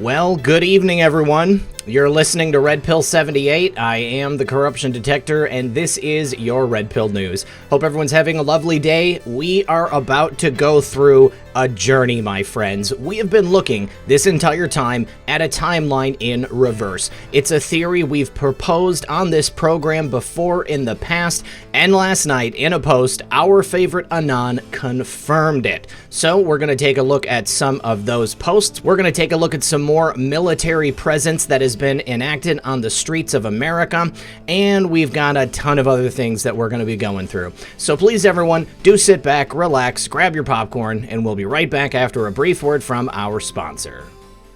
Well, good evening, everyone. You're listening to Red Pill 78. I am the Corruption Detector, and this is your Red Pill News. Hope everyone's having a lovely day. We are about to go through a journey, my friends. We have been looking this entire time at a timeline in reverse. It's a theory we've proposed on this program before in the past, and last night in a post, our favorite Anon confirmed it. So we're going to take a look at some of those posts. We're going to take a look at some more military presence that has been enacted on the streets of America, and we've got a ton of other things that we're going to be going through. So please, everyone, do sit back, relax, grab your popcorn, and we'll be right back after a brief word from our sponsor.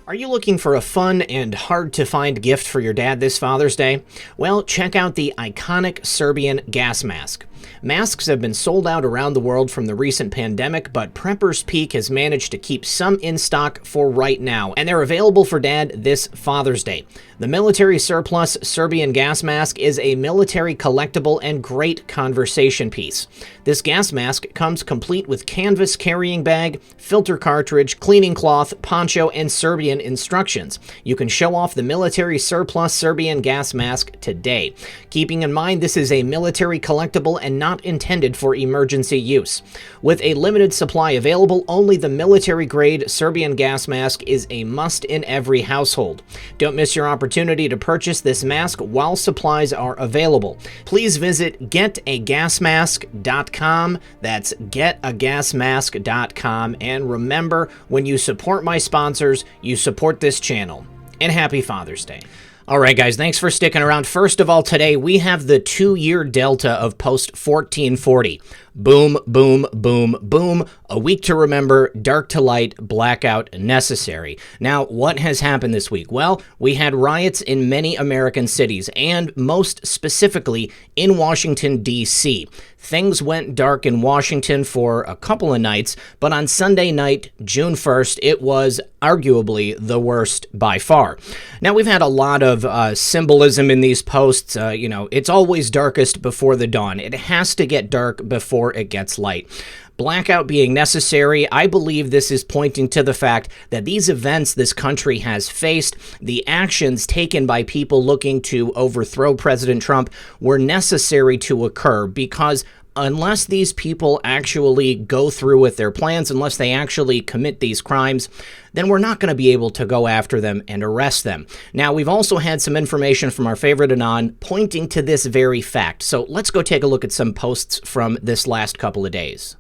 Are you looking for a fun and hard-to-find gift for your dad this Father's Day? Well, check out the iconic Serbian gas mask. Masks have been sold out around the world from the recent pandemic, but Prepper's Peak has managed to keep some in stock for right now, and they're available for Dad this Father's Day. The military surplus Serbian gas mask is a military collectible and great conversation piece. This gas mask comes complete with canvas carrying bag, filter cartridge, cleaning cloth, poncho, and Serbian instructions. You can show off the military surplus Serbian gas mask today. Keeping in mind this is a military collectible and not intended for emergency use. With a limited supply available, only the military-grade Serbian gas mask is a must in every household. Don't miss your opportunity to purchase this mask while supplies are available. Please visit getagasmask.com. That's getagasmask.com. And remember, when you support my sponsors, you support this channel. And happy Father's Day. All right, guys, thanks for sticking around. First of all, today we have the 2-year delta of post 1440. Boom, boom, boom, boom. A week to remember, dark to light, blackout necessary. Now, what has happened this week? Well, we had riots in many American cities, and most specifically in Washington, D.C. Things went dark in Washington for a couple of nights, but on Sunday night, June 1st, it was arguably the worst by far. Now, we've had a lot of symbolism in these posts. It's always darkest before the dawn. It has to get dark before it gets light. Blackout being necessary, I believe this is pointing to the fact that these events this country has faced, the actions taken by people looking to overthrow President Trump, were necessary to occur because unless these people actually go through with their plans, unless they actually commit these crimes, then we're not going to be able to go after them and arrest them. Now, we've also had some information from our favorite Anon pointing to this very fact. So let's go take a look at some posts from this last couple of days.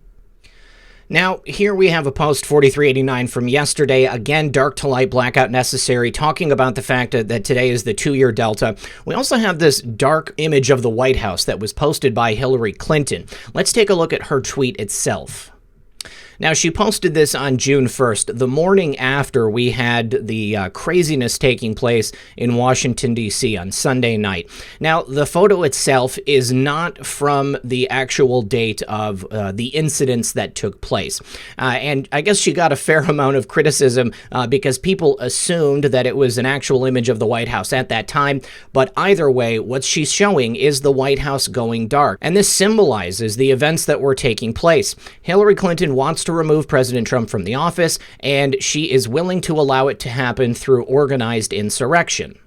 Now, here we have a post 4389 from yesterday, again, dark to light, blackout necessary, talking about the fact that today is the 2-year delta. We also have this dark image of the White House that was posted by Hillary Clinton. Let's take a look at her tweet itself. Now, she posted this on June 1st, the morning after we had the craziness taking place in Washington, D.C. on Sunday night. Now, the photo itself is not from the actual date of the incidents that took place. And I guess she got a fair amount of criticism because people assumed that it was an actual image of the White House at that time. But either way, what she's showing is the White House going dark. And this symbolizes the events that were taking place. Hillary Clinton wants to remove President Trump from the office, and she is willing to allow it to happen through organized insurrection.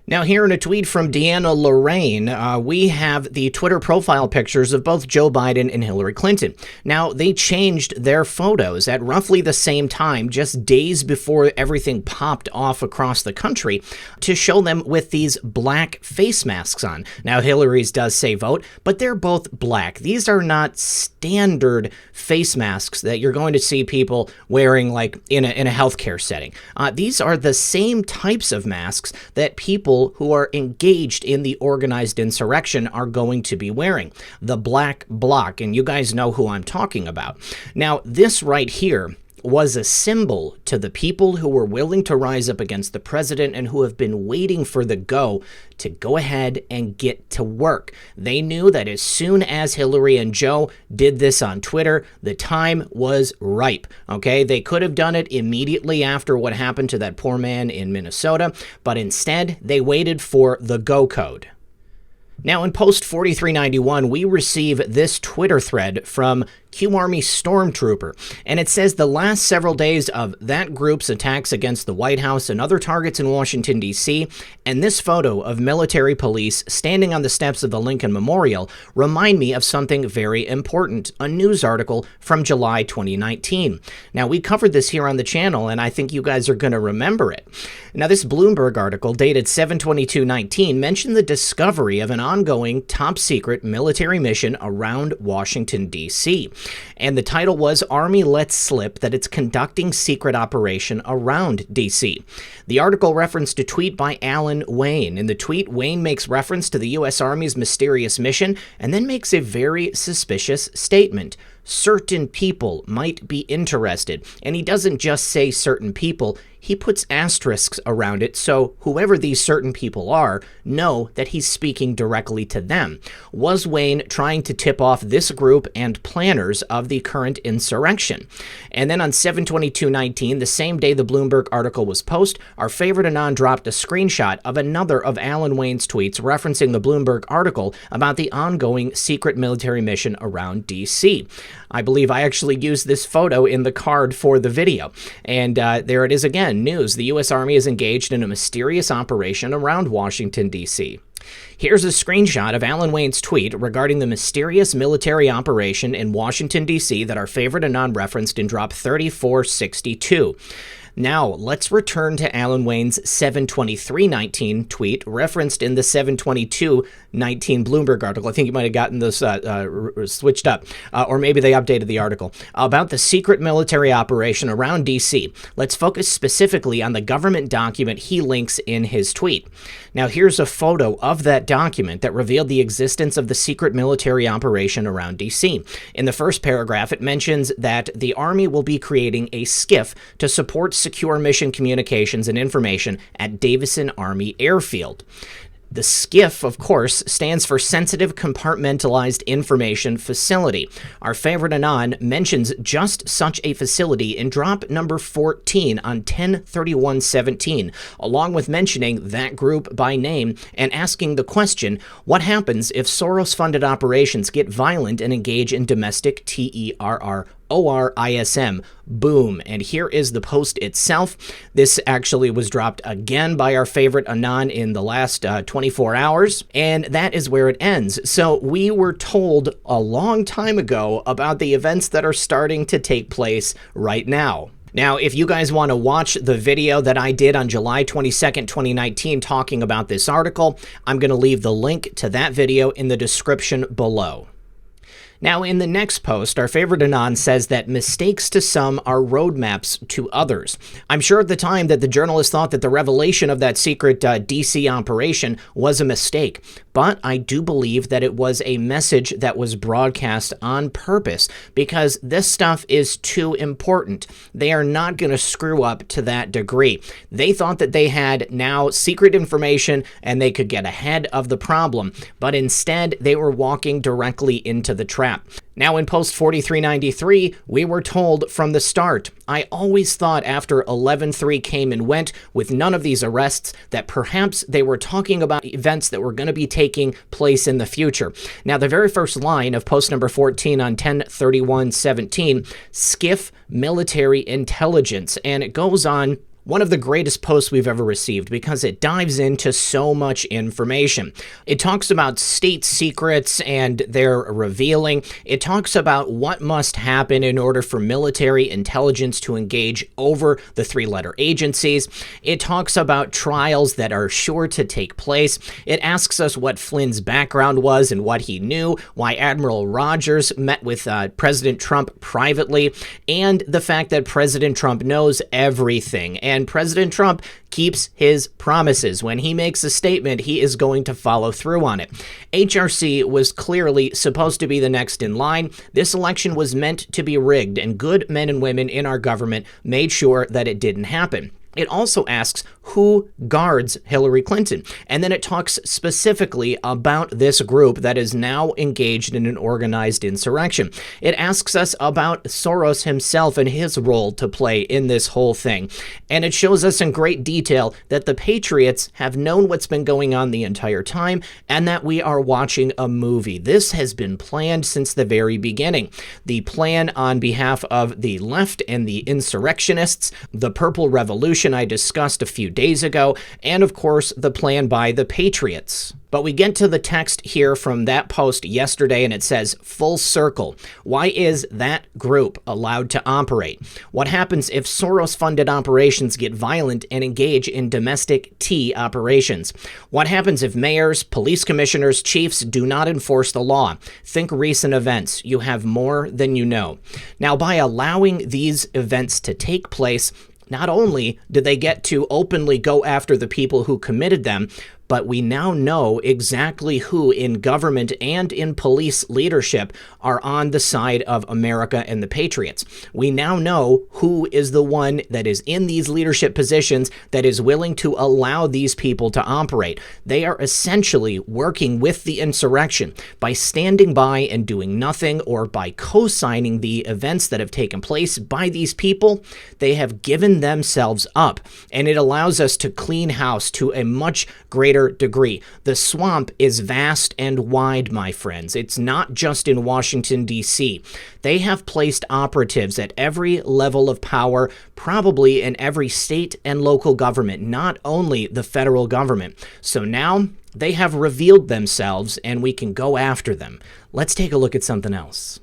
Now, here in a tweet from Deanna Lorraine, we have the Twitter profile pictures of both Joe Biden and Hillary Clinton. Now, they changed their photos at roughly the same time, just days before everything popped off across the country, to show them with these black face masks on. Now, Hillary's does say vote, but they're both black. These are not standard face masks that you're going to see people wearing like in a healthcare setting. These are the same types of masks that people who are engaged in the organized insurrection are going to be wearing. The black bloc, and you guys know who I'm talking about. Now, this right here was a symbol to the people who were willing to rise up against the president and who have been waiting for the go to go ahead and get to work. They knew that as soon as Hillary and Joe did this on Twitter, the time was ripe, okay? They could have done it immediately after what happened to that poor man in Minnesota, but instead they waited for the go code. Now, in post 4391, we receive this Twitter thread from Q Army stormtrooper. And it says the last several days of that group's attacks against the White House and other targets in Washington, D.C., and this photo of military police standing on the steps of the Lincoln Memorial remind me of something very important, a news article from July 2019. Now, we covered this here on the channel, and I think you guys are going to remember it. Now, this Bloomberg article dated 7/22/19 mentioned the discovery of an ongoing top-secret military mission around Washington, D.C., and the title was Army Lets Slip That It's Conducting Secret Operation Around D.C. The article referenced a tweet by Alan Wayne. In the tweet, Wayne makes reference to the U.S. Army's mysterious mission and then makes a very suspicious statement. Certain people might be interested. And he doesn't just say certain people, he puts asterisks around it, so whoever these certain people are know that he's speaking directly to them. Was Wayne trying to tip off this group and planners of the current insurrection? And then on 7/22/19, the same day the Bloomberg article was posted, our favorite Anon dropped a screenshot of another of Alan Wayne's tweets referencing the Bloomberg article about the ongoing secret military mission around D.C. I believe I actually used this photo in the card for the video. And there it is again, news. The U.S. Army is engaged in a mysterious operation around Washington, D.C. Here's a screenshot of Alan Wayne's tweet regarding the mysterious military operation in Washington, D.C. that our favorite Anon referenced in drop 3462. Now, let's return to Alan Wayne's 7/23/19 tweet referenced in the 7/22/19 Bloomberg article. I think you might have gotten this switched up, or maybe they updated the article, about the secret military operation around D.C. Let's focus specifically on the government document he links in his tweet. Now, here's a photo of that document that revealed the existence of the secret military operation around D.C. In the first paragraph, it mentions that the Army will be creating a SCIF to support secure mission communications and information at Davison Army Airfield. The SCIF, of course, stands for Sensitive Compartmentalized Information Facility. Our favorite Anon mentions just such a facility in drop number 14 on 10/31/17, along with mentioning that group by name and asking the question, what happens if Soros-funded operations get violent and engage in domestic terrorism? Boom. And here is the post itself. This actually was dropped again by our favorite Anon in the last 24 hours, and that is where it ends. So we were told a long time ago about the events that are starting to take place right now. Now, if you guys want to watch the video that I did on July 22nd, 2019, talking about this article, I'm going to leave the link to that video in the description below. Now, in the next post, our favorite Anon says that mistakes to some are roadmaps to others. I'm sure at the time that the journalist thought that the revelation of that secret DC operation was a mistake, but I do believe that it was a message that was broadcast on purpose because this stuff is too important. They are not going to screw up to that degree. They thought that they had now secret information and they could get ahead of the problem, but instead they were walking directly into the trap. Now in post 4393, we were told from the start, I always thought after 11/3 came and went with none of these arrests that perhaps they were talking about events that were going to be taking place in the future. Now the very first line of post number 14 on 10/31/17, SCIF military intelligence, and it goes on. One of the greatest posts we've ever received because it dives into so much information. It talks about state secrets and their revealing. It talks about what must happen in order for military intelligence to engage over the three-letter agencies. It talks about trials that are sure to take place. It asks us what Flynn's background was and what he knew, why Admiral Rogers met with President Trump privately, and the fact that President Trump knows everything. And President Trump keeps his promises. When he makes a statement, he is going to follow through on it. HRC was clearly supposed to be the next in line. This election was meant to be rigged, and good men and women in our government made sure that it didn't happen. It also asks who guards Hillary Clinton. And then it talks specifically about this group that is now engaged in an organized insurrection. It asks us about Soros himself and his role to play in this whole thing. And it shows us in great detail that the Patriots have known what's been going on the entire time and that we are watching a movie. This has been planned since the very beginning. The plan on behalf of the left and the insurrectionists, the Purple Revolution I discussed a few days ago, and of course the plan by the Patriots. But we get to the text here from that post yesterday, and it says, full circle. Why is that group allowed to operate? What happens if Soros-funded operations get violent and engage in domestic tea operations? What happens if mayors, police commissioners, chiefs do not enforce the law? Think recent events. You have more than you know. Now, by allowing these events to take place, not only do they get to openly go after the people who committed them, but we now know exactly who in government and in police leadership are on the side of America and the Patriots. We now know who is the one that is in these leadership positions that is willing to allow these people to operate. They are essentially working with the insurrection by standing by and doing nothing, or by co-signing the events that have taken place by these people. They have given themselves up, and it allows us to clean house to a much greater degree. The swamp is vast and wide, my friends. It's not just in Washington, D.C. They have placed operatives at every level of power, probably in every state and local government, not only the federal government. So now they have revealed themselves, and we can go after them. Let's take a look at something else.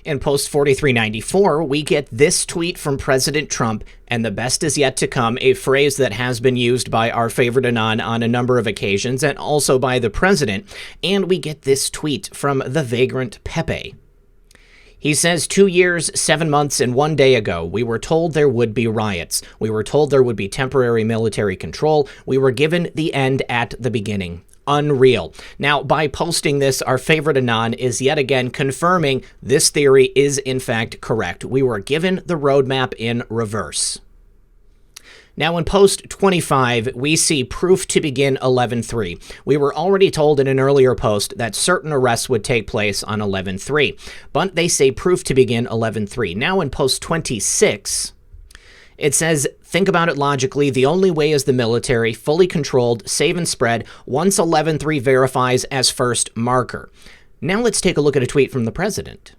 In post 4394, we get this tweet from President Trump, and the best is yet to come, a phrase that has been used by our favorite anon on a number of occasions, and also by the president. And we get this tweet from the vagrant Pkwy. He says, 2 years, 7 months, and 1 day ago, we were told there would be riots. We were told there would be temporary military control. We were given the end at the beginning. Unreal. Now, by posting this, our favorite anon is yet again confirming this theory is in fact correct. We were given the roadmap in reverse. Now, in post 25, we see proof to begin 11/3. We were already told in an earlier post that certain arrests would take place on 11/3, but they say proof to begin 11/3. Now, in post 26, it says, think about it logically. The only way is the military, fully controlled, save and spread, once 11/3 verifies as first marker. Now let's take a look at a tweet from the president.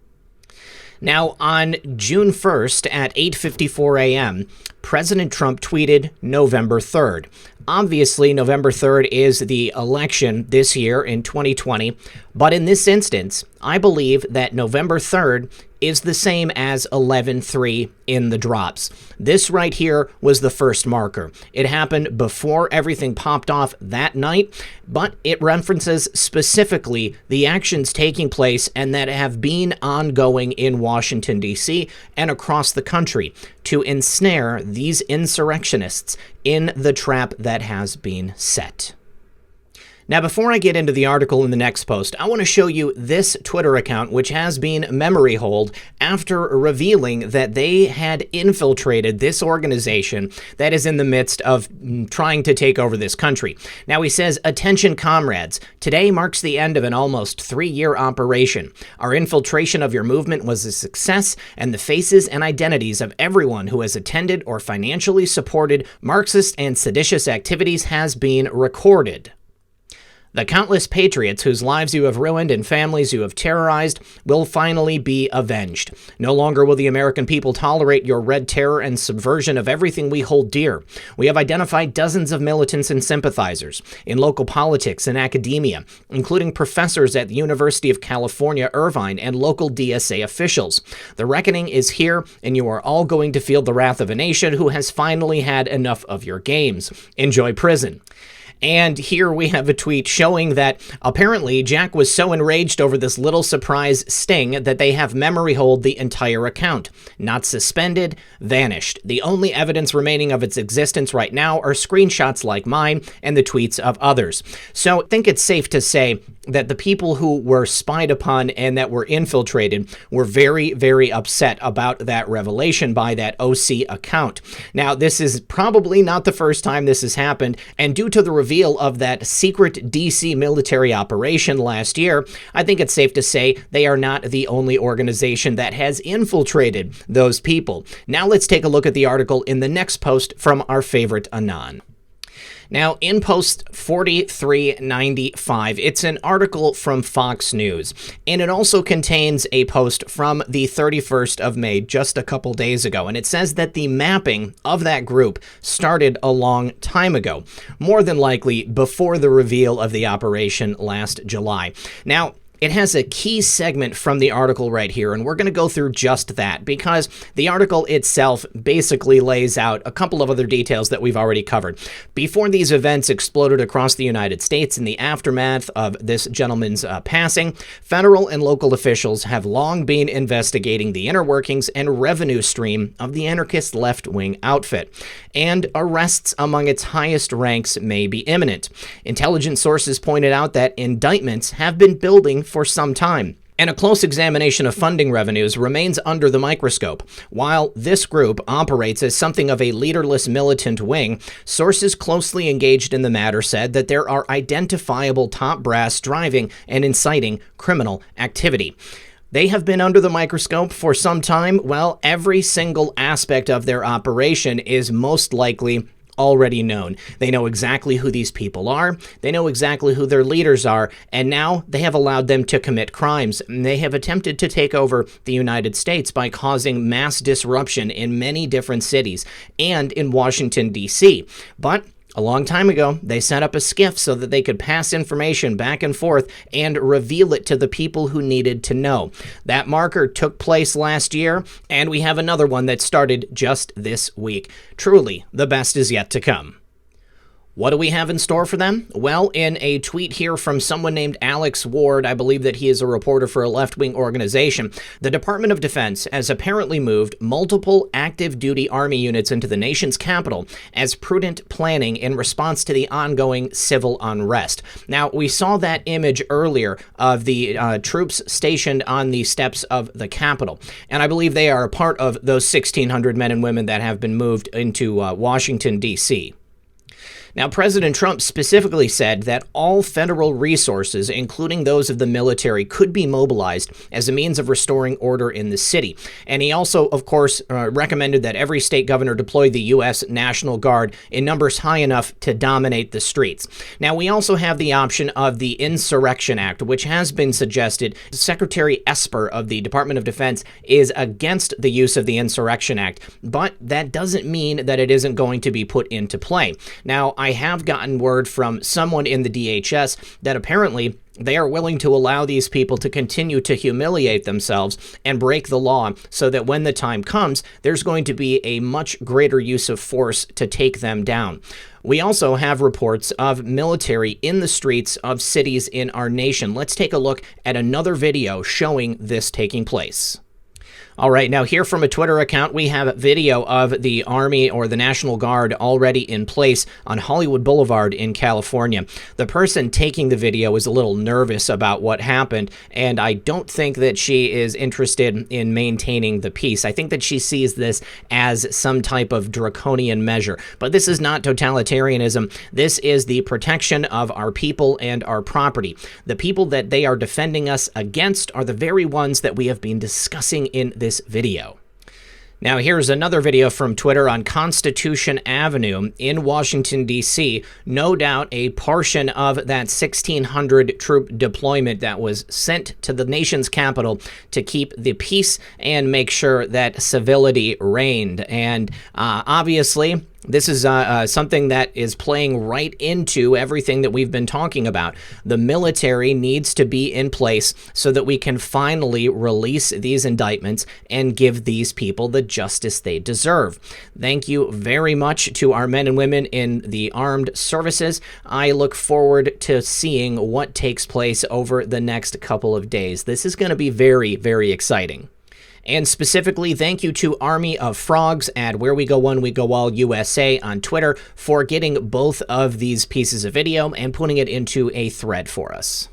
Now, on June 1st at 8:54 a.m., President Trump tweeted November 3rd. Obviously, November 3rd is the election this year in 2020, but in this instance, I believe that November 3rd is the same as 11/3 in the drops. This right here was the first marker. It happened before everything popped off that night, but it references specifically the actions taking place and that have been ongoing in Washington, D.C. and across the country to ensnare these insurrectionists in the trap that has been set. Now, before I get into the article in the next post, I want to show you this Twitter account, which has been memory holed after revealing that they had infiltrated this organization that is in the midst of trying to take over this country. Now, he says, attention comrades, today marks the end of an almost 3-year operation. Our infiltration of your movement was a success, and the faces and identities of everyone who has attended or financially supported Marxist and seditious activities has been recorded. The countless patriots whose lives you have ruined and families you have terrorized will finally be avenged. No longer will the American people tolerate your red terror and subversion of everything we hold dear. We have identified dozens of militants and sympathizers in local politics and academia, including professors at the University of California, Irvine, and local DSA officials. The reckoning is here, and you are all going to feel the wrath of a nation who has finally had enough of your games. Enjoy prison. And here we have a tweet showing that apparently Jack was so enraged over this little surprise sting that they have memory hold the entire account. Not suspended, vanished. The only evidence remaining of its existence right now are screenshots like mine and the tweets of others. So I think it's safe to say that the people who were spied upon and that were infiltrated were very, very upset about that revelation by that OC account. Now, this is probably not the first time this has happened, and due to the reveal of that secret DC military operation last year, I think it's safe to say they are not the only organization that has infiltrated those people. Now let's take a look at the article in the next post from our favorite Anon. Now, in post 4395, it's an article from Fox News, and it also contains a post from the 31st of May, just a couple days ago, and it says that the mapping of that group started a long time ago, more than likely before the reveal of the operation last July. Now, it has a key segment from the article right here, and we're going to go through just that because the article itself basically lays out a couple of other details that we've already covered. Before these events exploded across the United States in the aftermath of this gentleman's passing, federal and local officials have long been investigating the inner workings and revenue stream of the anarchist left-wing outfit, and arrests among its highest ranks may be imminent. Intelligence sources pointed out that indictments have been building for some time, and a close examination of funding revenues remains under the microscope. While this group operates as something of a leaderless militant wing, sources closely engaged in the matter said that there are identifiable top brass driving and inciting criminal activity. They have been under the microscope for some time. Well, every single aspect of their operation is most likely already known. They know exactly who these people are, they know exactly who their leaders are, and now they have allowed them to commit crimes. They have attempted to take over the United States by causing mass disruption in many different cities and in Washington, D.C. But a long time ago, they set up a skiff so that they could pass information back and forth and reveal it to the people who needed to know. That marker took place last year, and we have another one that started just this week. Truly, the best is yet to come. What do we have in store for them? Well, in a tweet here from someone named Alex Ward, I believe that he is a reporter for a left-wing organization, the Department of Defense has apparently moved multiple active duty Army units into the nation's capital as prudent planning in response to the ongoing civil unrest. Now, we saw that image earlier of the troops stationed on the steps of the Capitol, and I believe they are a part of those 1,600 men and women that have been moved into Washington, D.C. Now, President Trump specifically said that all federal resources, including those of the military, could be mobilized as a means of restoring order in the city. And he also, of course, recommended that every state governor deploy the U.S. National Guard in numbers high enough to dominate the streets. Now, we also have the option of the Insurrection Act, which has been suggested. Secretary Esper of the Department of Defense is against the use of the Insurrection Act, but that doesn't mean that it isn't going to be put into play. Now, I have gotten word from someone in the DHS that apparently they are willing to allow these people to continue to humiliate themselves and break the law so that when the time comes, there's going to be a much greater use of force to take them down. We also have reports of military in the streets of cities in our nation. Let's take a look at another video showing this taking place. All right, now here from a Twitter account, we have a video of the Army or the National Guard already in place on Hollywood Boulevard in California. The person taking the video is a little nervous about what happened, and I don't think that she is interested in maintaining the peace. I think that she sees this as some type of draconian measure. But this is not totalitarianism. This is the protection of our people and our property. The people that they are defending us against are the very ones that we have been discussing in this video. Now, here's another video from Twitter on Constitution Avenue in Washington, D.C. No doubt a portion of that 1,600 troop deployment that was sent to the nation's capital to keep the peace and make sure that civility reigned. And obviously, this is something that is playing right into everything that we've been talking about. The military needs to be in place so that we can finally release these indictments and give these people the justice they deserve. Thank you very much to our men and women in the armed services. I look forward to seeing what takes place over the next couple of days. This is going to be very, very exciting. And specifically, thank you to Army of Frogs at Where We Go One, We Go All USA on Twitter for getting both of these pieces of video and putting it into a thread for us.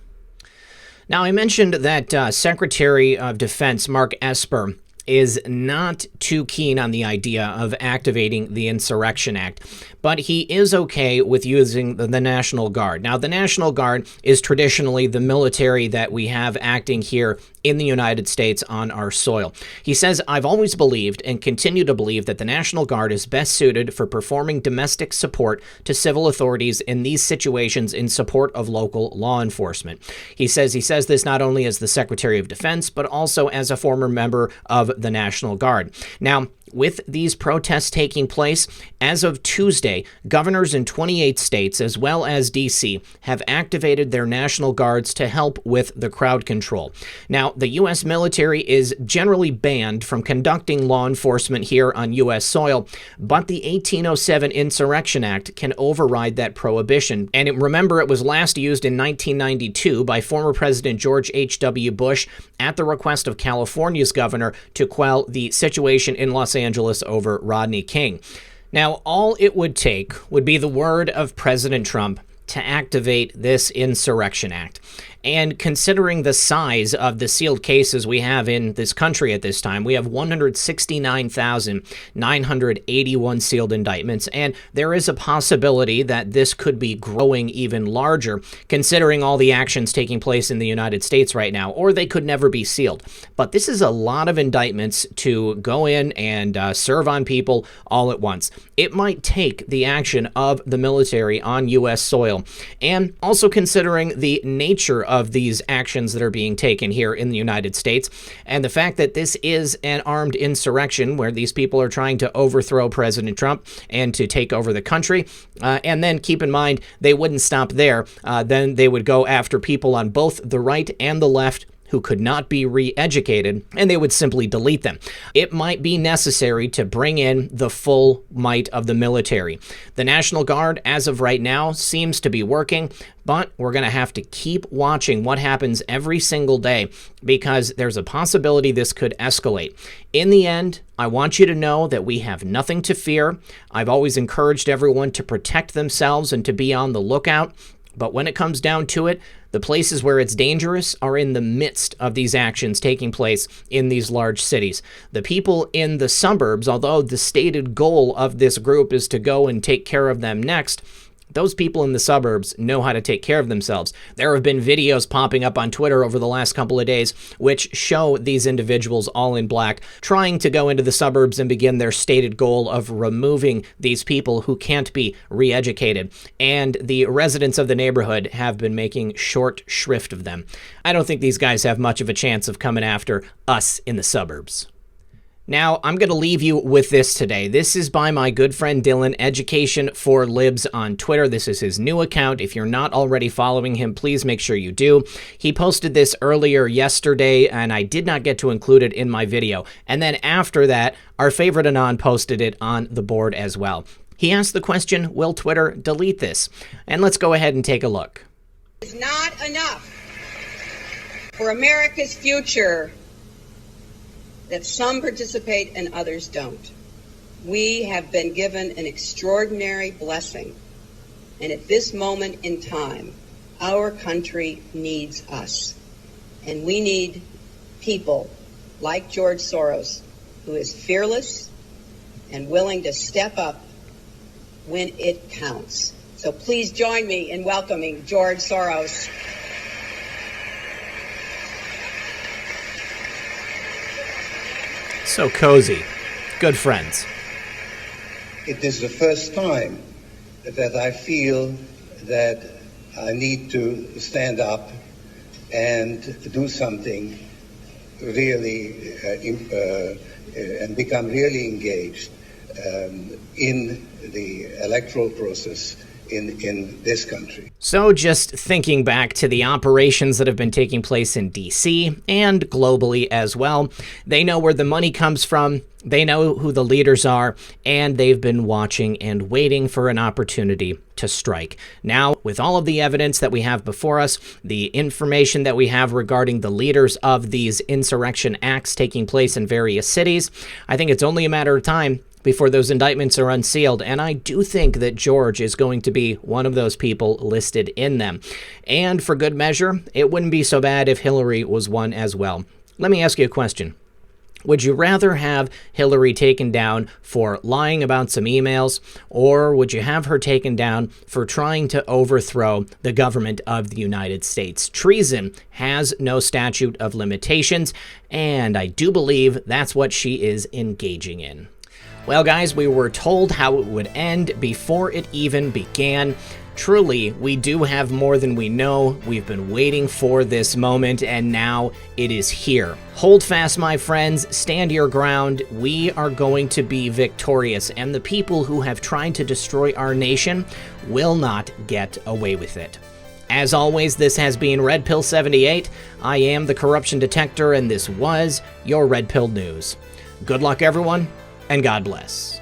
Now, I mentioned that Secretary of Defense Mark Esper is not too keen on the idea of activating the Insurrection Act, but he is okay with using the National Guard. Now, the National Guard is traditionally the military that we have acting here in the United States on our soil. He says, I've always believed and continue to believe that the National Guard is best suited for performing domestic support to civil authorities in these situations in support of local law enforcement. He says this not only as the Secretary of Defense, but also as a former member of the National Guard. Now, with these protests taking place, as of Tuesday, governors in 28 states, as well as D.C., have activated their National Guards to help with the crowd control. Now, the U.S. military is generally banned from conducting law enforcement here on U.S. soil, but the 1807 Insurrection Act can override that prohibition. And remember, it was last used in 1992 by former President George H.W. Bush at the request of California's governor to quell the situation in Los Angeles over Rodney King. Now, all it would take would be the word of President Trump to activate this Insurrection Act. And considering the size of the sealed cases we have in this country at this time, we have 169,981 sealed indictments, and there is a possibility that this could be growing even larger, considering all the actions taking place in the United States right now, or they could never be sealed. But this is a lot of indictments to go in and serve on people all at once. It might take the action of the military on U.S. soil, and also considering the nature of these actions that are being taken here in the United States, and the fact that this is an armed insurrection where these people are trying to overthrow President Trump and to take over the country. And then keep in mind, they wouldn't stop there. Then they would go after people on both the right and the left who could not be re-educated, and they would simply delete them. It might be necessary to bring in the full might of the military. The National Guard, as of right now, seems to be working, but we're going to have to keep watching what happens every single day, because there's a possibility this could escalate. In the end, I want you to know that we have nothing to fear. I've always encouraged everyone to protect themselves and to be on the lookout. But when it comes down to it, the places where it's dangerous are in the midst of these actions taking place in these large cities. The people in the suburbs, although the stated goal of this group is to go and take care of them next, those people in the suburbs know how to take care of themselves. There have been videos popping up on Twitter over the last couple of days which show these individuals all in black trying to go into the suburbs and begin their stated goal of removing these people who can't be re-educated. And the residents of the neighborhood have been making short shrift of them. I don't think these guys have much of a chance of coming after us in the suburbs. Now, I'm going to leave you with this today. This is by my good friend Dylan, Education for Libs on Twitter. This is his new account. If you're not already following him, please make sure you do. He posted this earlier yesterday, and I did not get to include it in my video. And then after that, our favorite Anon posted it on the board as well. He asked the question, will Twitter delete this? And let's go ahead and take a look. It's not enough for America's future that some participate and others don't. We have been given an extraordinary blessing, and at this moment in time, our country needs us. And we need people like George Soros, who is fearless and willing to step up when it counts. So please join me in welcoming George Soros. So cozy. Good friends. It is the first time that I feel that I need to stand up and do something really and become really engaged in the electoral process in this country. So just thinking back to the operations that have been taking place in D.C. and globally as well, they know where the money comes from, they know who the leaders are, and they've been watching and waiting for an opportunity to strike. Now, with all of the evidence that we have before us, the information that we have regarding the leaders of these insurrection acts taking place in various cities, I think it's only a matter of time before those indictments are unsealed, and I do think that George is going to be one of those people listed in them. And for good measure, it wouldn't be so bad if Hillary was one as well. Let me ask you a question. Would you rather have Hillary taken down for lying about some emails, or would you have her taken down for trying to overthrow the government of the United States? Treason has no statute of limitations, and I do believe that's what she is engaging in. Well, guys, we were told how it would end before it even began. Truly, we do have more than we know. We've been waiting for this moment, and now it is here. Hold fast, my friends. Stand your ground. We are going to be victorious, and the people who have tried to destroy our nation will not get away with it. As always, this has been Red Pill 78. I am the Corruption Detector, and this was your Red Pill News. Good luck, everyone, and God bless.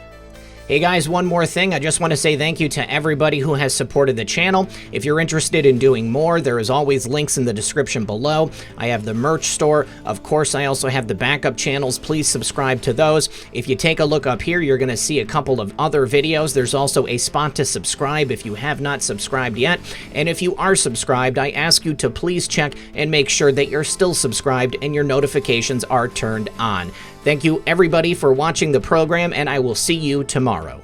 Hey guys, one more thing. I just want to say thank you to everybody who has supported the channel. If you're interested in doing more, there is always links in the description below. I have the merch store. Of course, I also have the backup channels. Please subscribe to those. If you take a look up here, you're going to see a couple of other videos. There's also a spot to subscribe if you have not subscribed yet. And if you are subscribed, I ask you to please check and make sure that you're still subscribed and your notifications are turned on. Thank you, everybody, for watching the program, and I will see you tomorrow.